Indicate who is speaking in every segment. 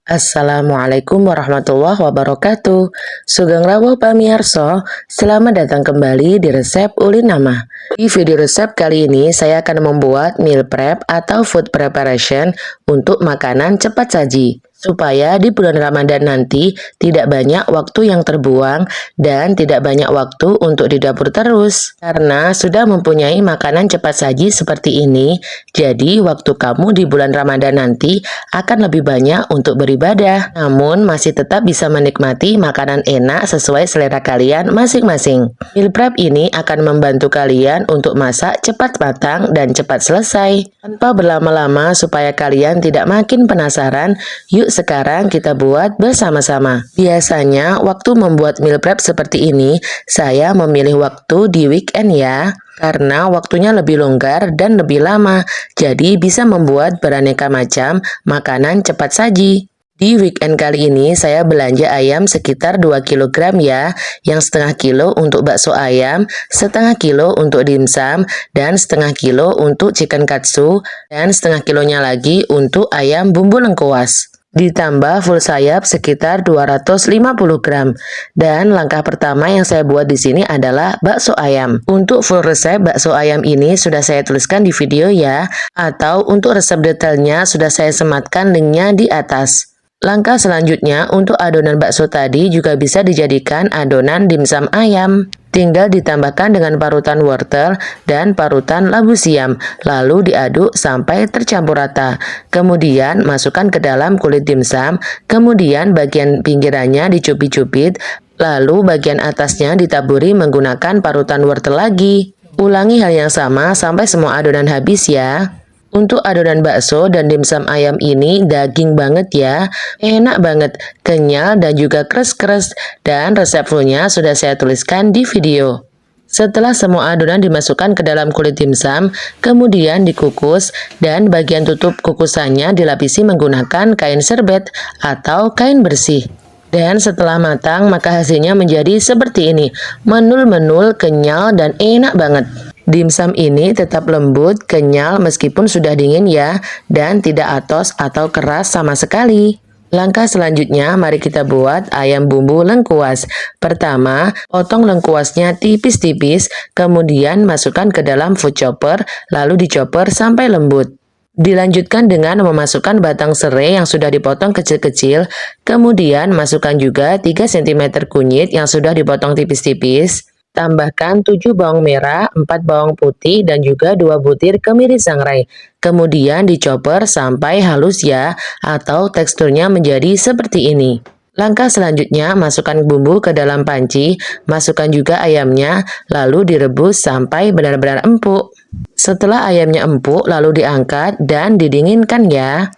Speaker 1: Assalamualaikum warahmatullahi wabarakatuh. Sugeng rawuh pamirsa, selamat datang kembali di resep Ulin Nama. Di video resep kali ini saya akan membuat meal prep atau food preparation untuk makanan cepat saji. Supaya di bulan Ramadan nanti tidak banyak waktu yang terbuang dan tidak banyak waktu untuk di dapur terus. Karena sudah mempunyai makanan cepat saji seperti ini, jadi waktu kamu di bulan Ramadan nanti akan lebih banyak untuk beribadah. Namun masih tetap bisa menikmati makanan enak sesuai selera kalian masing-masing. Meal prep ini akan membantu kalian untuk masak cepat matang dan cepat selesai. Tanpa berlama-lama supaya kalian tidak makin penasaran, yuk sekarang kita buat bersama-sama. Biasanya waktu membuat meal prep seperti ini, saya memilih waktu di weekend ya. Karena waktunya lebih longgar dan lebih lama, jadi bisa membuat beraneka macam makanan cepat saji. Di weekend kali ini saya belanja ayam sekitar 2 kg ya, yang setengah kilo untuk bakso ayam, setengah kilo untuk dimsum, dan setengah kilo untuk chicken katsu, dan setengah kilonya lagi untuk ayam bumbu lengkuas. Ditambah full sayap sekitar 250 gram. Dan langkah pertama yang saya buat di sini adalah bakso ayam. Untuk full resep bakso ayam ini sudah saya tuliskan di video ya, atau untuk resep detailnya sudah saya sematkan linknya di atas. Langkah selanjutnya untuk adonan bakso tadi juga bisa dijadikan adonan dimsum ayam. Tinggal ditambahkan dengan parutan wortel dan parutan labu siam, lalu diaduk sampai tercampur rata. Kemudian masukkan ke dalam kulit dimsum, kemudian bagian pinggirannya dicubit-cubit, lalu bagian atasnya ditaburi menggunakan parutan wortel lagi. Ulangi hal yang sama sampai semua adonan habis ya. Untuk adonan bakso dan dimsum ayam ini daging banget ya, enak banget, kenyal dan juga kres-kres, dan resep fullnya sudah saya tuliskan di video. Setelah semua adonan dimasukkan ke dalam kulit dimsum, kemudian dikukus dan bagian tutup kukusannya dilapisi menggunakan kain serbet atau kain bersih. Dan setelah matang maka hasilnya menjadi seperti ini, menul-menul, kenyal dan enak banget. Dimsum ini tetap lembut, kenyal meskipun sudah dingin ya, dan tidak atos atau keras sama sekali. Langkah selanjutnya, mari kita buat ayam bumbu lengkuas. Pertama, potong lengkuasnya tipis-tipis, kemudian masukkan ke dalam food chopper, lalu dichopper sampai lembut. Dilanjutkan dengan memasukkan batang serai yang sudah dipotong kecil-kecil, kemudian masukkan juga 3 cm kunyit yang sudah dipotong tipis-tipis. Tambahkan 7 bawang merah, 4 bawang putih, dan juga 2 butir kemiri sangrai. Kemudian dichopper sampai halus ya, atau teksturnya menjadi seperti ini. Langkah selanjutnya, masukkan bumbu ke dalam panci, masukkan juga ayamnya, lalu direbus sampai benar-benar empuk. Setelah ayamnya empuk, lalu diangkat dan didinginkan ya.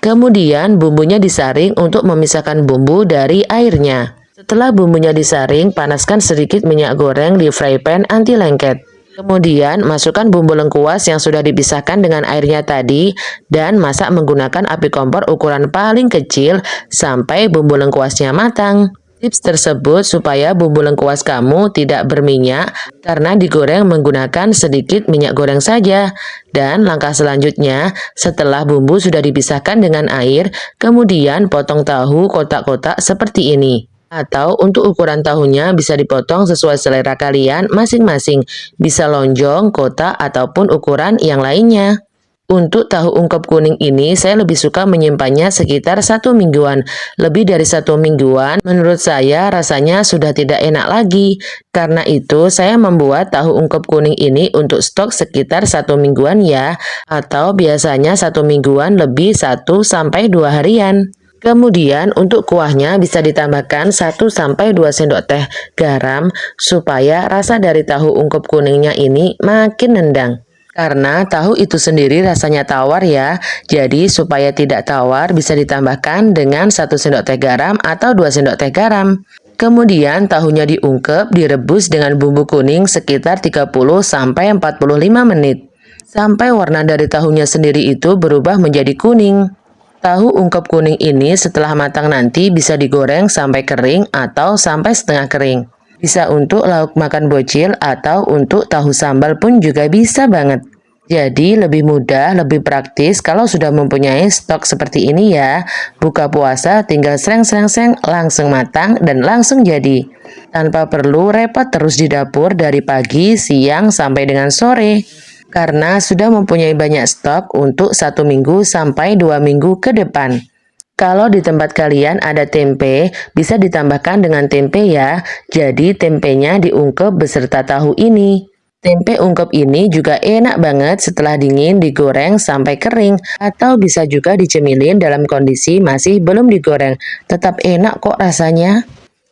Speaker 1: Kemudian bumbunya disaring untuk memisahkan bumbu dari airnya. Setelah bumbunya disaring, panaskan sedikit minyak goreng di fry pan anti lengket. Kemudian masukkan bumbu lengkuas yang sudah dipisahkan dengan airnya tadi dan masak menggunakan api kompor ukuran paling kecil sampai bumbu lengkuasnya matang. Tips tersebut supaya bumbu lengkuas kamu tidak berminyak karena digoreng menggunakan sedikit minyak goreng saja. Dan langkah selanjutnya, setelah bumbu sudah dipisahkan dengan air, kemudian potong tahu kotak-kotak seperti ini. Atau untuk ukuran tahunya bisa dipotong sesuai selera kalian masing-masing. Bisa lonjong, kotak, ataupun ukuran yang lainnya. Untuk tahu ungkep kuning ini saya lebih suka menyimpannya sekitar 1 mingguan. Lebih dari 1 mingguan menurut saya rasanya sudah tidak enak lagi. Karena itu saya membuat tahu ungkep kuning ini untuk stok sekitar 1 mingguan ya. Atau biasanya 1 mingguan lebih 1-2 harian. Kemudian untuk kuahnya bisa ditambahkan 1-2 sendok teh garam supaya rasa dari tahu ungkep kuningnya ini makin nendang. Karena tahu itu sendiri rasanya tawar ya, jadi supaya tidak tawar bisa ditambahkan dengan 1 sendok teh garam atau 2 sendok teh garam. Kemudian tahunya diungkep, direbus dengan bumbu kuning sekitar 30-45 menit. Sampai warna dari tahunya sendiri itu berubah menjadi kuning. Tahu ungkep kuning ini setelah matang nanti bisa digoreng sampai kering atau sampai setengah kering. Bisa untuk lauk makan bocil atau untuk tahu sambal pun juga bisa banget. Jadi lebih mudah, lebih praktis kalau sudah mempunyai stok seperti ini ya. Buka puasa tinggal sreng-sreng-sreng langsung matang dan langsung jadi. Tanpa perlu repot terus di dapur dari pagi, siang, sampai dengan sore. Karena sudah mempunyai banyak stok untuk 1 minggu sampai 2 minggu ke depan. Kalau di tempat kalian ada tempe, bisa ditambahkan dengan tempe ya. Jadi tempenya diungkep beserta tahu ini. Tempe ungkep ini juga enak banget setelah dingin digoreng sampai kering atau bisa juga dicemilin dalam kondisi masih belum digoreng. Tetap enak kok rasanya.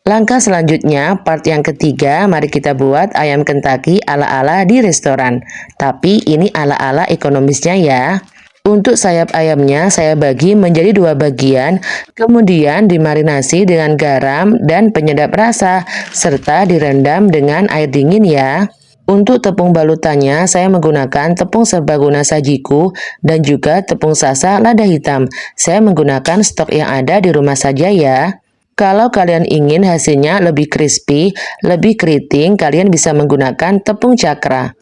Speaker 1: Langkah selanjutnya, part yang ketiga, mari kita buat ayam Kentucky ala-ala di restoran. Tapi ini ala-ala ekonomisnya ya. Untuk sayap ayamnya saya bagi menjadi 2 bagian, kemudian dimarinasi dengan garam dan penyedap rasa, serta direndam dengan air dingin ya. Untuk tepung balutannya, saya menggunakan tepung serbaguna Sajiku dan juga tepung sasa lada hitam. Saya menggunakan stok yang ada di rumah saja ya. Kalau kalian ingin hasilnya lebih crispy, lebih keriting, kalian bisa menggunakan tepung cakra.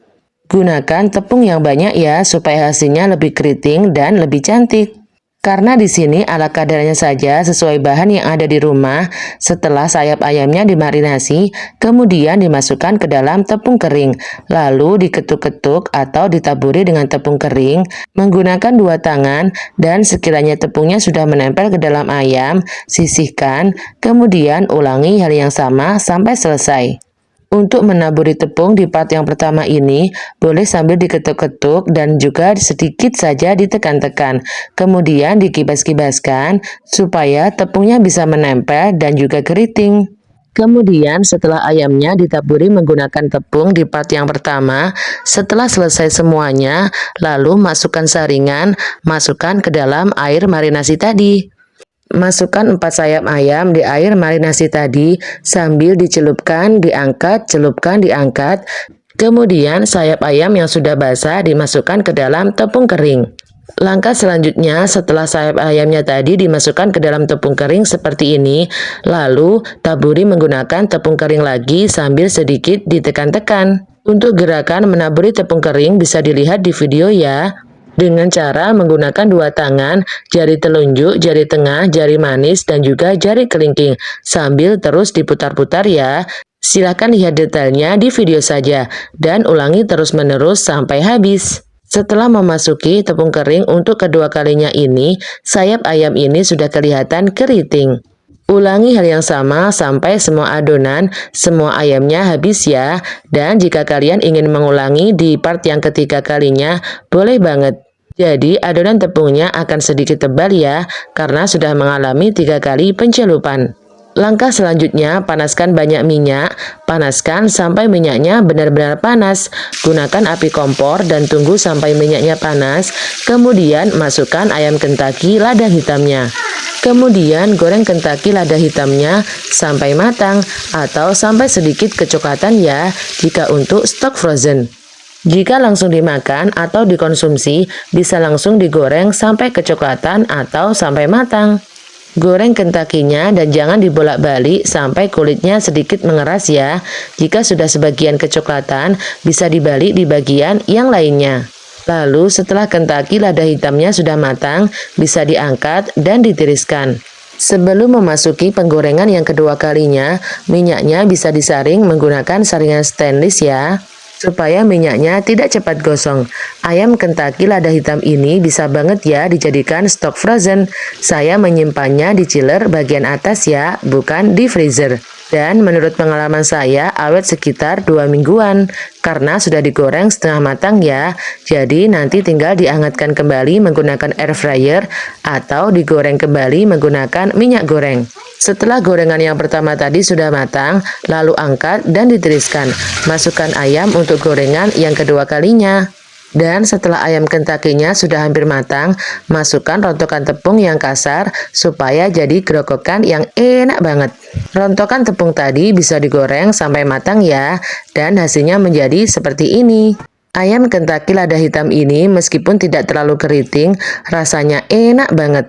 Speaker 1: Gunakan tepung yang banyak ya, supaya hasilnya lebih keriting dan lebih cantik. Karena di sini ala kadarnya saja sesuai bahan yang ada di rumah. Setelah sayap ayamnya dimarinasi, kemudian dimasukkan ke dalam tepung kering, lalu diketuk-ketuk atau ditaburi dengan tepung kering menggunakan 2 tangan, dan sekiranya tepungnya sudah menempel ke dalam ayam, sisihkan, kemudian ulangi hal yang sama sampai selesai. Untuk menaburi tepung di part yang pertama ini, boleh sambil diketuk-ketuk dan juga sedikit saja ditekan-tekan. Kemudian dikibas-kibaskan supaya tepungnya bisa menempel dan juga keriting. Kemudian setelah ayamnya ditaburi menggunakan tepung di part yang pertama, setelah selesai semuanya, lalu masukkan saringan, masukkan ke dalam air marinasi tadi. Masukkan 4 sayap ayam di air marinasi tadi sambil dicelupkan, diangkat, celupkan, diangkat. Kemudian sayap ayam yang sudah basah dimasukkan ke dalam tepung kering. Langkah selanjutnya setelah sayap ayamnya tadi dimasukkan ke dalam tepung kering seperti ini, lalu taburi menggunakan tepung kering lagi sambil sedikit ditekan-tekan. Untuk gerakan menaburi tepung kering bisa dilihat di video ya. Dengan cara menggunakan 2 tangan, jari telunjuk, jari tengah, jari manis, dan juga jari kelingking, sambil terus diputar-putar ya. Silahkan lihat detailnya di video saja, dan ulangi terus-menerus sampai habis. Setelah memasuki tepung kering untuk kedua kalinya ini, sayap ayam ini sudah kelihatan keriting. Ulangi hal yang sama sampai semua adonan, semua ayamnya habis ya. Dan jika kalian ingin mengulangi di part yang ketiga kalinya, boleh banget. Jadi adonan tepungnya akan sedikit tebal ya, karena sudah mengalami 3 kali pencelupan. Langkah selanjutnya, panaskan banyak minyak, panaskan sampai minyaknya benar-benar panas. Gunakan api kompor dan tunggu sampai minyaknya panas, kemudian masukkan ayam Kentucky lada hitamnya. Kemudian goreng Kentucky lada hitamnya sampai matang atau sampai sedikit kecoklatan ya, jika untuk stok frozen. Jika langsung dimakan atau dikonsumsi, bisa langsung digoreng sampai kecoklatan atau sampai matang. Goreng Kentucky-nya dan jangan dibolak-balik sampai kulitnya sedikit mengeras ya. Jika sudah sebagian kecoklatan, bisa dibalik di bagian yang lainnya. Lalu setelah Kentucky lada hitamnya sudah matang, bisa diangkat dan ditiriskan. Sebelum memasuki penggorengan yang kedua kalinya, minyaknya bisa disaring menggunakan saringan stainless ya, supaya minyaknya tidak cepat gosong. Ayam Kentucky lada hitam ini bisa banget ya dijadikan stok frozen. Saya menyimpannya di chiller bagian atas ya, bukan di freezer. Dan menurut pengalaman saya, awet sekitar 2 mingguan. Karena sudah digoreng setengah matang ya. Jadi nanti tinggal dihangatkan kembali menggunakan air fryer atau digoreng kembali menggunakan minyak goreng. Setelah gorengan yang pertama tadi sudah matang, lalu angkat dan ditiriskan. Masukkan ayam untuk gorengan yang kedua kalinya. Dan setelah ayam Kentucky-nya sudah hampir matang, masukkan rontokan tepung yang kasar supaya jadi gerokokan yang enak banget. Rontokan tepung tadi bisa digoreng sampai matang ya, dan hasilnya menjadi seperti ini. Ayam Kentucky lada hitam ini meskipun tidak terlalu keriting, rasanya enak banget.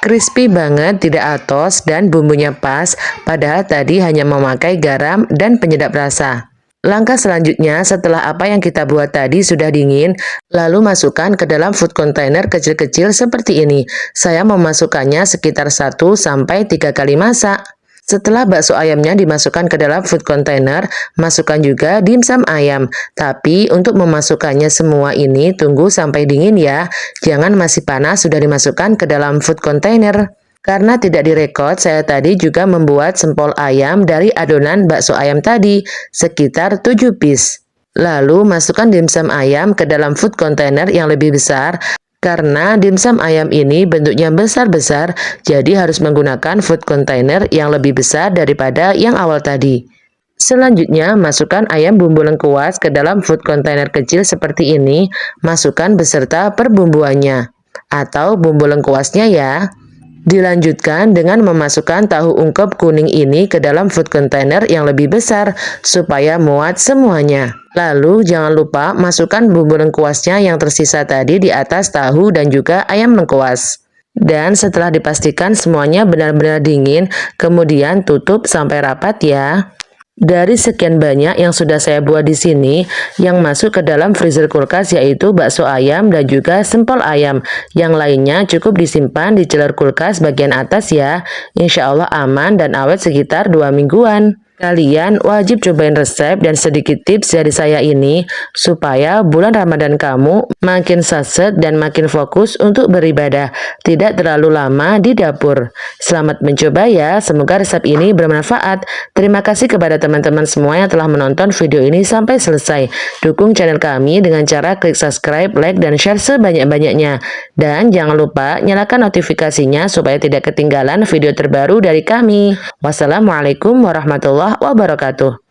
Speaker 1: Crispy banget, tidak atos, dan bumbunya pas, padahal tadi hanya memakai garam dan penyedap rasa. Langkah selanjutnya, setelah apa yang kita buat tadi sudah dingin, lalu masukkan ke dalam food container kecil-kecil seperti ini. Saya memasukkannya sekitar 1-3 kali masak. Setelah bakso ayamnya dimasukkan ke dalam food container, masukkan juga dimsum ayam. Tapi untuk memasukkannya semua ini tunggu sampai dingin ya. Jangan masih panas sudah dimasukkan ke dalam food container. Karena tidak direkod, saya tadi juga membuat sempol ayam dari adonan bakso ayam tadi, sekitar 7 piece. Lalu masukkan dimsum ayam ke dalam food container yang lebih besar, karena dimsum ayam ini bentuknya besar-besar, jadi harus menggunakan food container yang lebih besar daripada yang awal tadi. Selanjutnya, masukkan ayam bumbu lengkuas ke dalam food container kecil seperti ini, masukkan beserta perbumbuannya, atau bumbu lengkuasnya ya. Dilanjutkan dengan memasukkan tahu ungkep kuning ini ke dalam food container yang lebih besar supaya muat semuanya. Lalu jangan lupa masukkan bumbu lengkuasnya yang tersisa tadi di atas tahu dan juga ayam lengkuas. Dan setelah dipastikan semuanya benar-benar dingin, kemudian tutup sampai rapat ya. Dari sekian banyak yang sudah saya buat di sini, yang masuk ke dalam freezer kulkas yaitu bakso ayam dan juga sempol ayam. Yang lainnya cukup disimpan di chiller kulkas bagian atas ya. Insya Allah aman dan awet sekitar 2 mingguan. Kalian wajib cobain resep dan sedikit tips dari saya ini supaya bulan Ramadan kamu makin saset dan makin fokus untuk beribadah, tidak terlalu lama di dapur. Selamat mencoba ya, semoga resep ini bermanfaat. Terima kasih kepada teman-teman semua yang telah menonton video ini sampai selesai. Dukung channel kami dengan cara klik subscribe, like, dan share sebanyak-banyaknya. Dan jangan lupa nyalakan notifikasinya supaya tidak ketinggalan video terbaru dari kami. Wassalamualaikum warahmatullahi wabarakatuh.